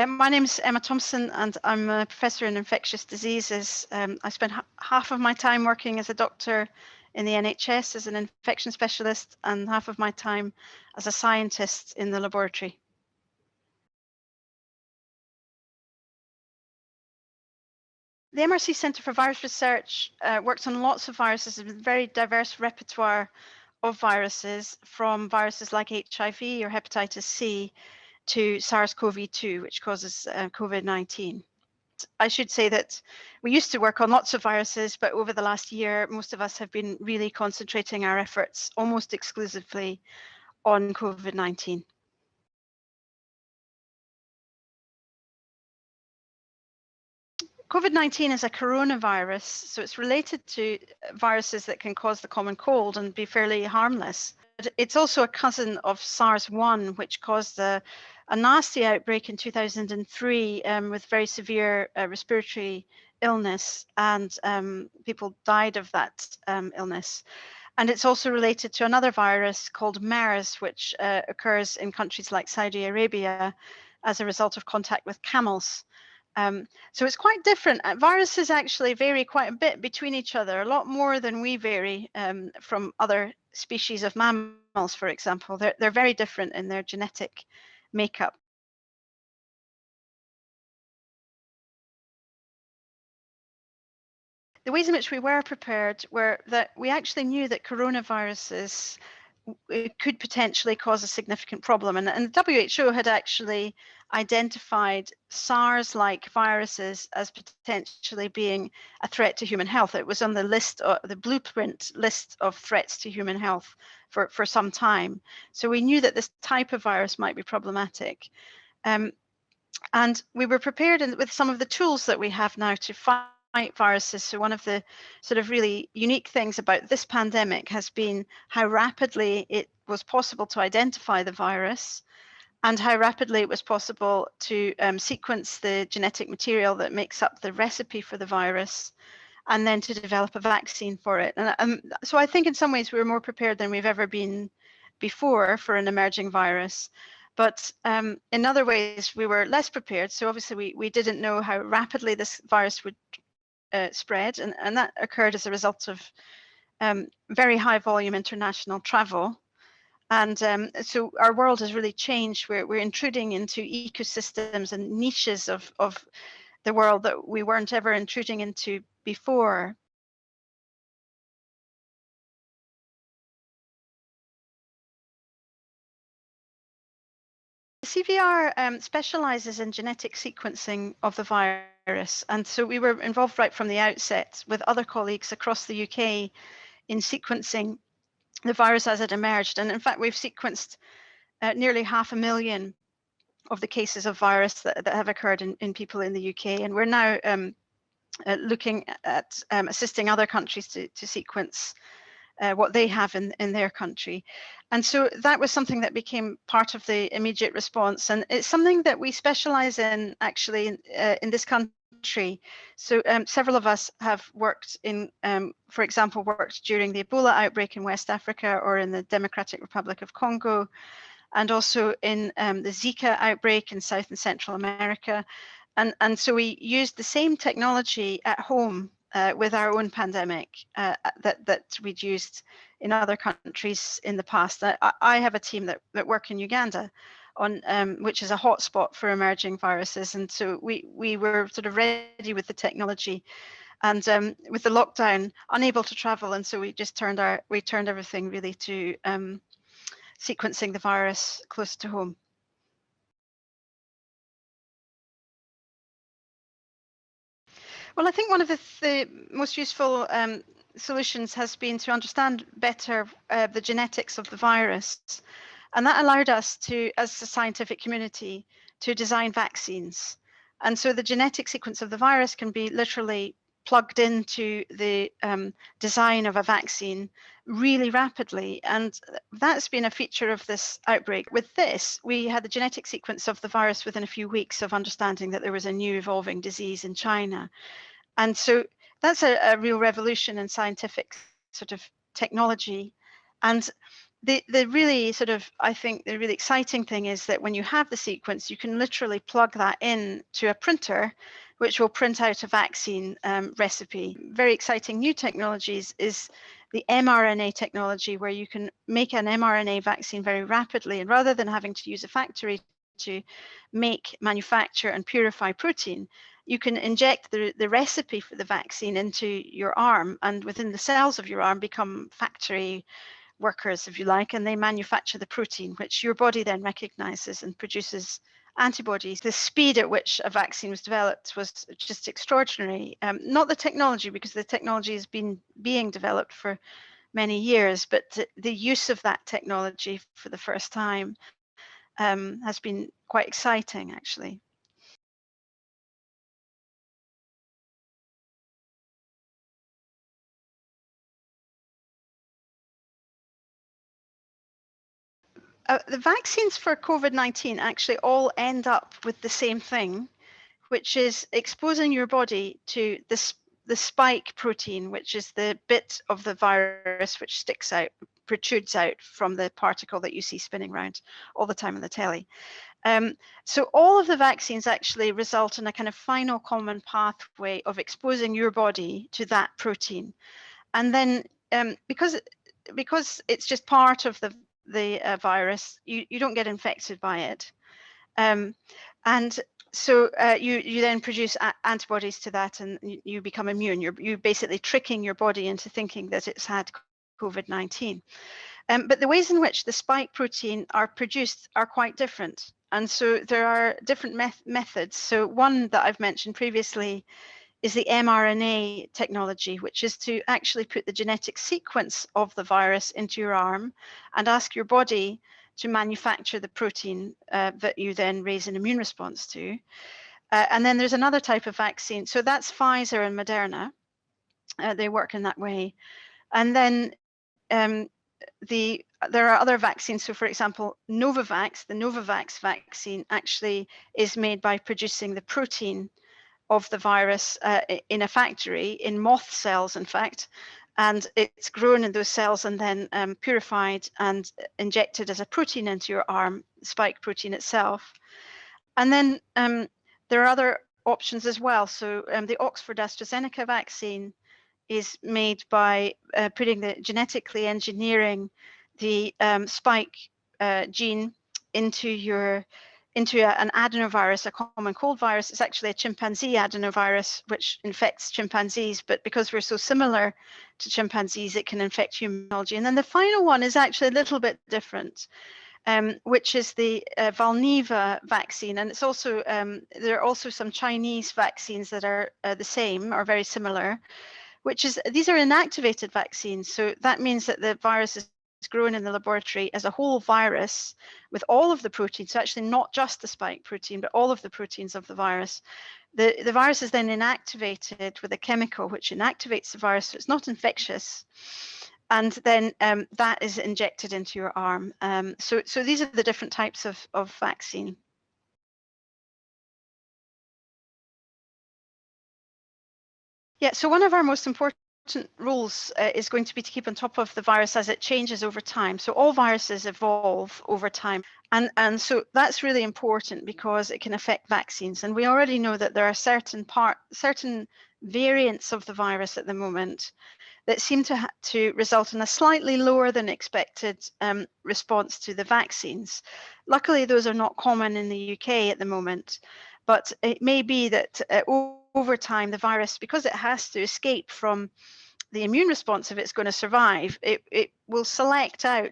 My name is Emma Thomson, and I'm a professor in infectious diseases. I spent half of my time working as a doctor in the NHS as an infection specialist, and half of my time as a scientist in the laboratory. The MRC Centre for Virus Research works on lots of viruses, a very diverse repertoire of viruses, from viruses like HIV or hepatitis C to SARS-CoV-2, which causes COVID-19. I should say that we used to work on lots of viruses, but over the last year, most of us have been really concentrating our efforts almost exclusively on COVID-19. COVID-19 is a coronavirus, so it's related to viruses that can cause the common cold and be fairly harmless. It's also a cousin of SARS-1, which caused a nasty outbreak in 2003 with very severe respiratory illness, and people died of that illness. And it's also related to another virus called MERS, which occurs in countries like Saudi Arabia as a result of contact with camels. So it's quite different. Viruses actually vary quite a bit between each other, a lot more than we vary from other species of mammals, for example. They're very different in their genetic makeup. The ways in which we were prepared were that we actually knew that coronaviruses could potentially cause a significant problem. And the WHO had actually identified SARS-like viruses as potentially being a threat to human health. It was on the list, the blueprint list of threats to human health for some time. So we knew that this type of virus might be problematic. And we were prepared with some of the tools that we have now to fight viruses. So one of the sort of really unique things about this pandemic has been how rapidly it was possible to identify the virus and how rapidly it was possible to sequence the genetic material that makes up the recipe for the virus, and then to develop a vaccine for it. And so I think in some ways we were more prepared than we've ever been before for an emerging virus. But in other ways, we were less prepared. So obviously, we didn't know how rapidly this virus would spread, and that occurred as a result of very high volume international travel. And so our world has really changed. We're intruding into ecosystems and niches of the world that we weren't ever intruding into before. CVR specializes in genetic sequencing of the virus. And so we were involved right from the outset with other colleagues across the UK in sequencing the virus as it emerged. And in fact, we've sequenced nearly 500,000 of the cases of virus that have occurred in people in the UK. And we're now looking at assisting other countries to sequence what they have in their country. And so that was something that became part of the immediate response. And it's something that we specialize in actually in this country. So several of us have worked in, for example, worked during the Ebola outbreak in West Africa or in the Democratic Republic of Congo, and also in the Zika outbreak in South and Central America. And so we used the same technology at home with our own pandemic that we'd used in other countries in the past. I have a team that work in Uganda on which is a hotspot for emerging viruses, and so we were sort of ready with the technology, and with the lockdown, unable to travel, and so we just turned everything really to sequencing the virus close to home. Well, I think one of the most useful solutions has been to understand better the genetics of the virus. And that allowed us to, as a scientific community, to design vaccines. And so the genetic sequence of the virus can be literally plugged into the design of a vaccine really rapidly. And that's been a feature of this outbreak. With this, we had the genetic sequence of the virus within a few weeks of understanding that there was a new evolving disease in China. And so that's a real revolution in scientific sort of technology. And the really sort of, I think the really exciting thing is that when you have the sequence, you can literally plug that in to a printer, which will print out a vaccine recipe. Very exciting new technologies is the mRNA technology, where you can make an mRNA vaccine very rapidly, and rather than having to use a factory to make, manufacture, and purify protein, you can inject the recipe for the vaccine into your arm, and within the cells of your arm become factory workers, if you like, and they manufacture the protein, which your body then recognizes and produces antibodies. The speed at which a vaccine was developed was just extraordinary. Not the technology, because the technology has been being developed for many years, but the use of that technology for the first time has been quite exciting, actually. The vaccines for COVID-19 actually all end up with the same thing, which is exposing your body to the spike protein, which is the bit of the virus which sticks out, protrudes out from the particle that you see spinning around all the time on the telly. So all of the vaccines actually result in a kind of final common pathway of exposing your body to that protein. And then because it's just part of the virus, you don't get infected by it. And so you then produce antibodies to that, and you become immune. You're basically tricking your body into thinking that it's had COVID-19. But the ways in which the spike protein are produced are quite different. And so there are different methods. So one that I've mentioned previously is the mRNA technology, which is to actually put the genetic sequence of the virus into your arm and ask your body to manufacture the protein that you then raise an immune response to. And then there's another type of vaccine. So that's Pfizer and Moderna. They work in that way. And then there are other vaccines. So for example, Novavax, the Novavax vaccine actually is made by producing the protein of the virus in a factory, in moth cells, in fact, and it's grown in those cells and then purified and injected as a protein into your arm, spike protein itself. And then there are other options as well. So the Oxford AstraZeneca vaccine is made by genetically engineering the spike gene into an adenovirus, a common cold virus. It's actually a chimpanzee adenovirus, which infects chimpanzees, but because we're so similar to chimpanzees, it can infect human. And then the final one is actually a little bit different, which is the Valneva vaccine. And it's also, there are also some Chinese vaccines that are the same or very similar, these are inactivated vaccines. So that means that the virus is grown in the laboratory as a whole virus with all of the proteins, so actually not just the spike protein, but all of the proteins of the virus. The virus is then inactivated with a chemical which inactivates the virus, so it's not infectious. And then that is injected into your arm. So these are the different types of vaccine. Yeah, so one of our most important rules is going to be to keep on top of the virus as it changes over time. So all viruses evolve over time. And so that's really important because it can affect vaccines. And we already know that there are certain variants of the virus at the moment that seem to result in a slightly lower than expected response to the vaccines. Luckily, those are not common in the UK at the moment, but it may be that over time, the virus, because it has to escape from the immune response if it's going to survive, it will select out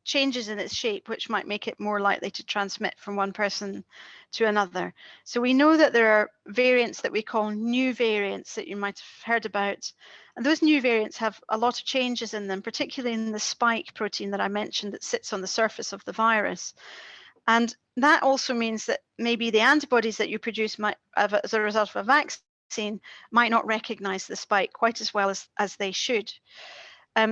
changes in its shape, which might make it more likely to transmit from one person to another. So we know that there are variants that we call new variants that you might have heard about. And those new variants have a lot of changes in them, particularly in the spike protein that I mentioned that sits on the surface of the virus. And that also means that maybe the antibodies that you produce might, as a result of a vaccine, might not recognize the spike quite as well as they should.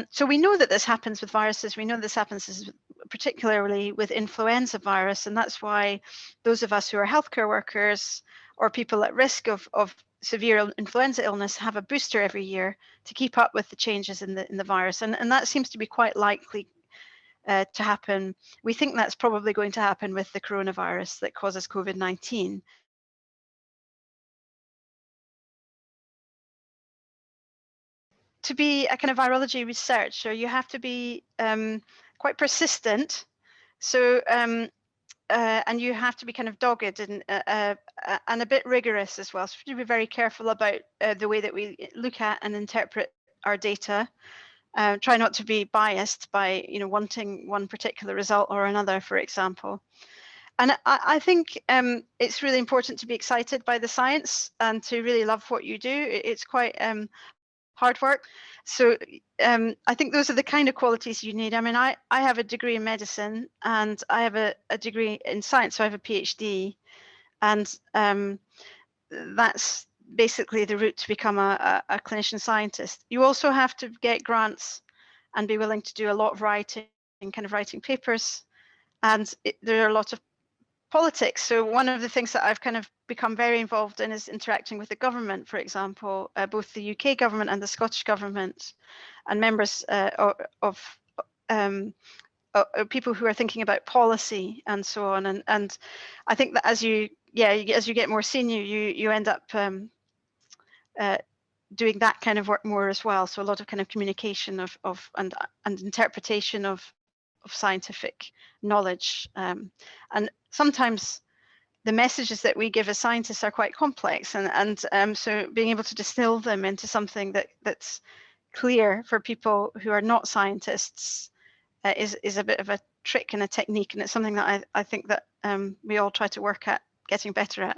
So we know that this happens with viruses. We know this happens particularly with influenza virus. And that's why those of us who are healthcare workers or people at risk of severe influenza illness have a booster every year to keep up with the changes in the virus. And that seems to be quite likely to happen. We think that's probably going to happen with the coronavirus that causes COVID-19. To be a kind of virology researcher, you have to be quite persistent. So and you have to be kind of dogged and a bit rigorous as well. So we have to be very careful about the way that we look at and interpret our data. Try not to be biased by wanting one particular result or another, for example. And I think it's really important to be excited by the science and to really love what you do. It's quite hard work. So I think those are the kind of qualities you need. I mean, I have a degree in medicine and I have a degree in science, so I have a PhD. And that's basically the route to become a clinician scientist. You also have to get grants and be willing to do a lot of writing, kind of writing papers. And there are a lot of politics. So one of the things that I've kind of become very involved in is interacting with the government, for example, both the UK government and the Scottish government, and members of people who are thinking about policy and so on. And I think that as you get more senior, you end up doing that kind of work more as well. So a lot of kind of communication and interpretation of scientific knowledge, and sometimes the messages that we give as scientists are quite complex, and so being able to distill them into something that's clear for people who are not scientists is a bit of a trick and a technique, and it's something that I think that we all try to work at getting better at.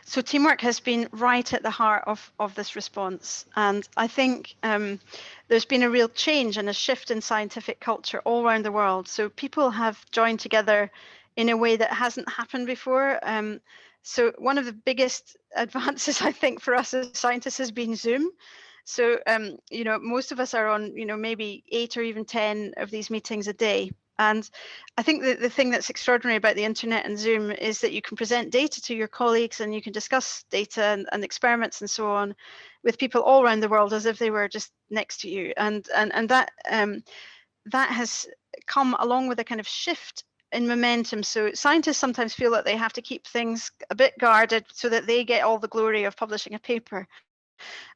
So teamwork has been right at the heart of this response. And I think there's been a real change and a shift in scientific culture all around the world. So people have joined together in a way that hasn't happened before. So one of the biggest advances, I think, for us as scientists has been Zoom. So, most of us are on, maybe 8 or even 10 of these meetings a day. And I think that the thing that's extraordinary about the internet and Zoom is that you can present data to your colleagues and you can discuss data and experiments and so on with people all around the world as if they were just next to you. And that that has come along with a kind of shift in momentum. So scientists sometimes feel that they have to keep things a bit guarded so that they get all the glory of publishing a paper.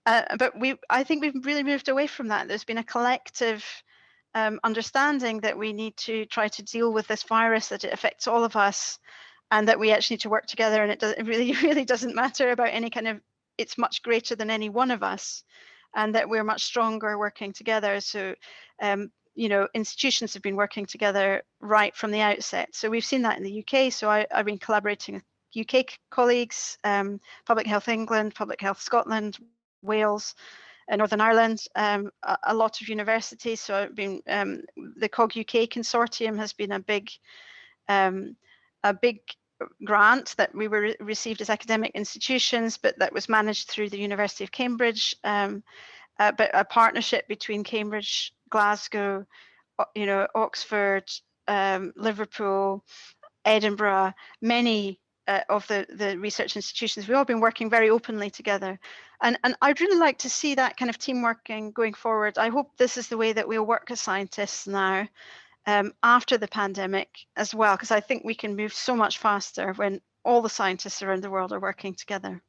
But I think we've really moved away from that. There's been a collective understanding that we need to try to deal with this virus, that it affects all of us, and that we actually need to work together. And it really doesn't matter about any kind of, it's much greater than any one of us, and that we're much stronger working together. So, institutions have been working together right from the outset. So we've seen that in the UK. So I've been collaborating with UK colleagues, Public Health England, Public Health Scotland, Wales, Northern Ireland, a lot of universities. So I've been, the COG UK consortium has been a big grant that we were received as academic institutions, but that was managed through the University of Cambridge, but a partnership between Cambridge, Glasgow, Oxford, Liverpool, Edinburgh, many of the research institutions. We've all been working very openly together. And I'd really like to see that kind of team working going forward. I hope this is the way that we'll work as scientists now after the pandemic as well, because I think we can move so much faster when all the scientists around the world are working together.